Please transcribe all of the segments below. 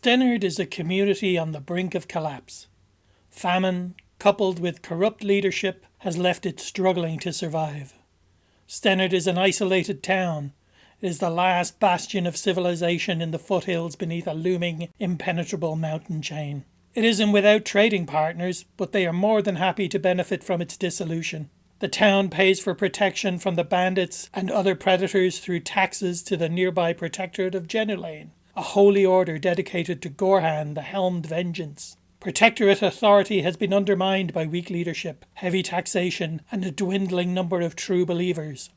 Stennard is a community on the brink of collapse. Famine, coupled with corrupt leadership, has left it struggling to survive. Stennard is an isolated town. It is the last bastion of civilization in the foothills beneath a looming, impenetrable mountain chain. It isn't without trading partners, but they are more than happy to benefit from its dissolution. The town pays for protection from the bandits and other predators through taxes to the nearby Protectorate of Genulane, a holy order dedicated to Gorhan, the Helmed Vengeance. Protectorate authority has been undermined by weak leadership, heavy taxation, and a dwindling number of true believers.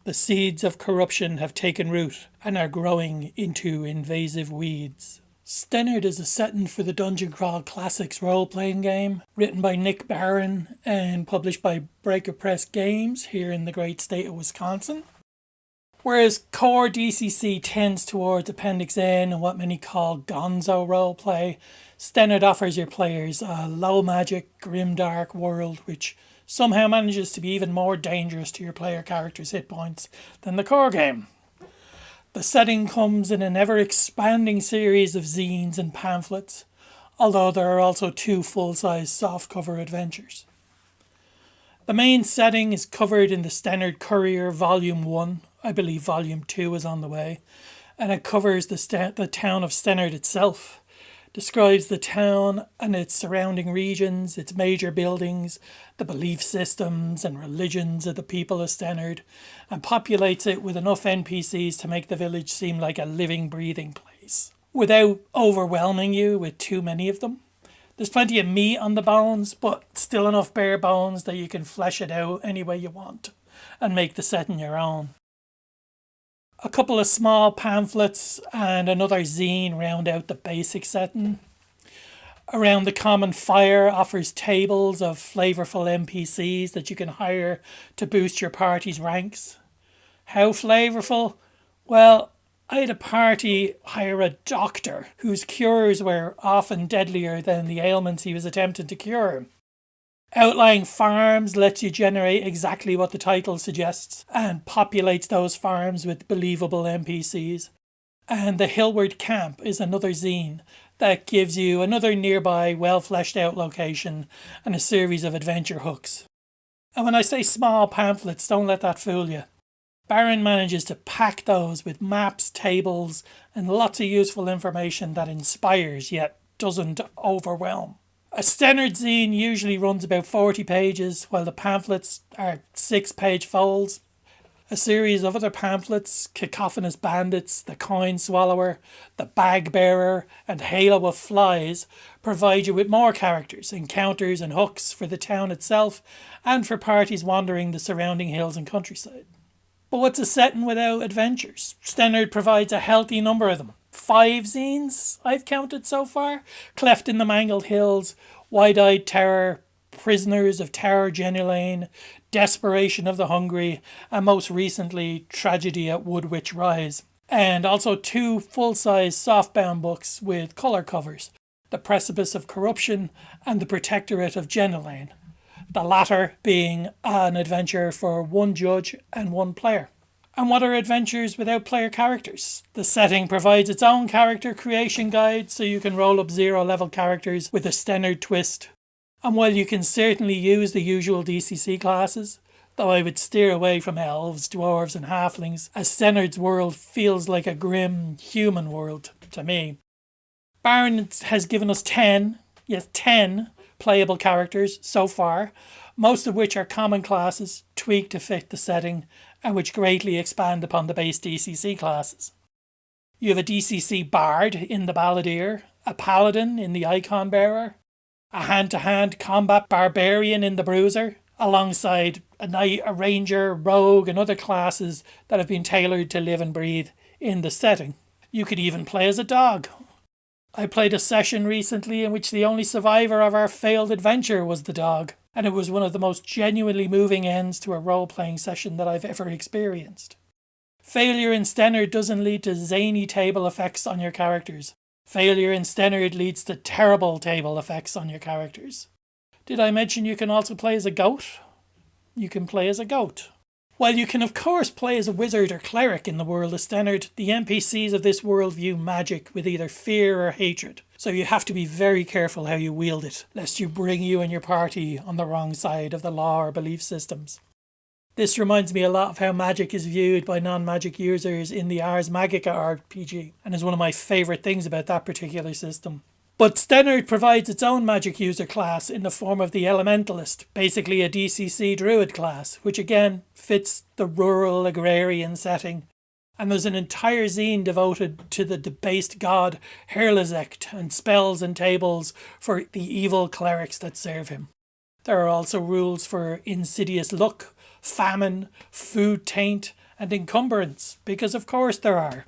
The seeds of corruption have taken root and are growing into invasive weeds. Stennard is a setting for the Dungeon Crawl Classics role-playing game, written by Nick Barron and published by Breaker Press Games here in the great state of Wisconsin. Whereas core DCC tends towards Appendix N and what many call gonzo roleplay, Stennard offers your players a low-magic, grim-dark world which somehow manages to be even more dangerous to your player character's hit points than the core game. The setting comes in an ever-expanding series of zines and pamphlets, although there are also 2 full-size softcover adventures. The main setting is covered in the Stennard Courier Volume 1, I believe Volume 2 is on the way, and it covers the town of Stennard itself, describes the town and its surrounding regions, its major buildings, the belief systems and religions of the people of Stennard, and populates it with enough NPCs to make the village seem like a living, breathing place, without overwhelming you with too many of them. There's plenty of meat on the bones, but still enough bare bones that you can flesh it out any way you want and make the setting your own. A couple of small pamphlets and another zine round out the basic setting. Around the Common Fire offers tables of flavourful NPCs that you can hire to boost your party's ranks. How flavourful? Well, I had a party hire a doctor whose cures were often deadlier than the ailments he was attempting to cure. Outlying farms lets you generate exactly what the title suggests and populates those farms with believable NPCs. And the Hillward Camp is another zine that gives you another nearby well fleshed out location and a series of adventure hooks. And when I say small pamphlets, don't let that fool you. Barron manages to pack those with maps, tables and lots of useful information that inspires yet doesn't overwhelm. A Stennard zine usually runs about 40 pages, while the pamphlets are 6-page folds. A series of other pamphlets, Cacophonous Bandits, The Coin Swallower, The Bag Bearer, and Halo of Flies, provide you with more characters, encounters and hooks for the town itself and for parties wandering the surrounding hills and countryside. But what's a setting without adventures? Stennard provides a healthy number of them. 5 zines I've counted so far. Cleft in the Mangled Hills, Wide-Eyed Terror, Prisoners of Tower Genulane, Desperation of the Hungry, and most recently Tragedy at Woodwitch Rise. And also 2 full-size softbound books with colour covers, The Precipice of Corruption and The Protectorate of Genulane. The latter being an adventure for 1 judge and 1 player. And what are adventures without player characters? The setting provides its own character creation guide so you can roll up 0-level characters with a Stennard twist. And while you can certainly use the usual DCC classes, though I would steer away from elves, dwarves and halflings, as Stennard's world feels like a grim human world to me. Barron has given us 10 playable characters so far, most of which are common classes tweaked to fit the setting and which greatly expand upon the base DCC classes. You have a DCC Bard in the Balladeer, a Paladin in the Icon Bearer, a hand-to-hand combat Barbarian in the Bruiser, alongside a Knight, a Ranger, Rogue and other classes that have been tailored to live and breathe in the setting. You could even play as a dog. I played a session recently in which the only survivor of our failed adventure was the dog, and it was one of the most genuinely moving ends to a role-playing session that I've ever experienced. Failure in Stennard doesn't lead to zany table effects on your characters. Failure in Stennard leads to terrible table effects on your characters. Did I mention you can also play as a goat? You can play as a goat. While you can of course play as a wizard or cleric in the world of Stennard, the NPCs of this world view magic with either fear or hatred, so you have to be very careful how you wield it, lest you bring you and your party on the wrong side of the law or belief systems. This reminds me a lot of how magic is viewed by non-magic users in the Ars Magica RPG, and is one of my favourite things about that particular system. But Stennard provides its own magic user class in the form of the Elementalist, basically a DCC druid class, which again fits the rural agrarian setting. And there's an entire zine devoted to the debased god Herlizect and spells and tables for the evil clerics that serve him. There are also rules for insidious luck, famine, food taint, and encumbrance, because of course there are.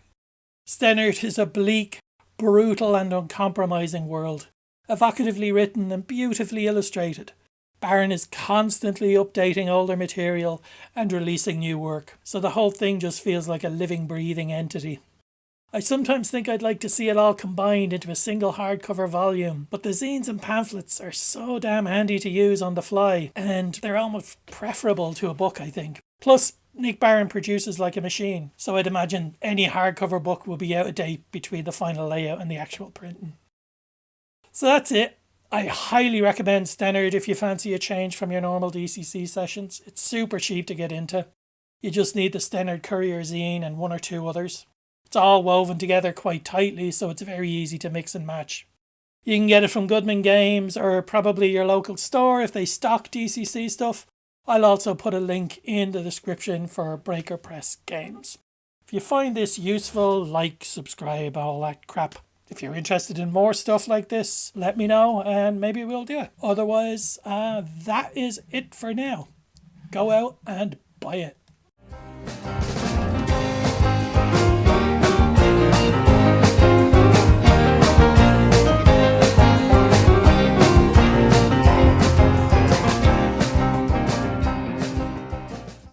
Stennard is a bleak, brutal and uncompromising world, evocatively written and beautifully illustrated. Baron is constantly updating older material and releasing new work, so the whole thing just feels like a living, breathing entity. I sometimes think I'd like to see it all combined into a single hardcover volume, but the zines and pamphlets are so damn handy to use on the fly, and they're almost preferable to a book, I think. Plus, Nick Barron produces like a machine, so I'd imagine any hardcover book will be out of date between the final layout and the actual printing. So that's it. I highly recommend Stennard if you fancy a change from your normal DCC sessions. It's super cheap to get into. You just need the Stennard Courier zine and one or two others. It's all woven together quite tightly, so it's very easy to mix and match. You can get it from Goodman Games or probably your local store if they stock DCC stuff. I'll also put a link in the description for Breaker Press Games. If you find this useful, like, subscribe, all that crap. If you're interested in more stuff like this, let me know and maybe we'll do it. Otherwise, that is it for now. Go out and buy it.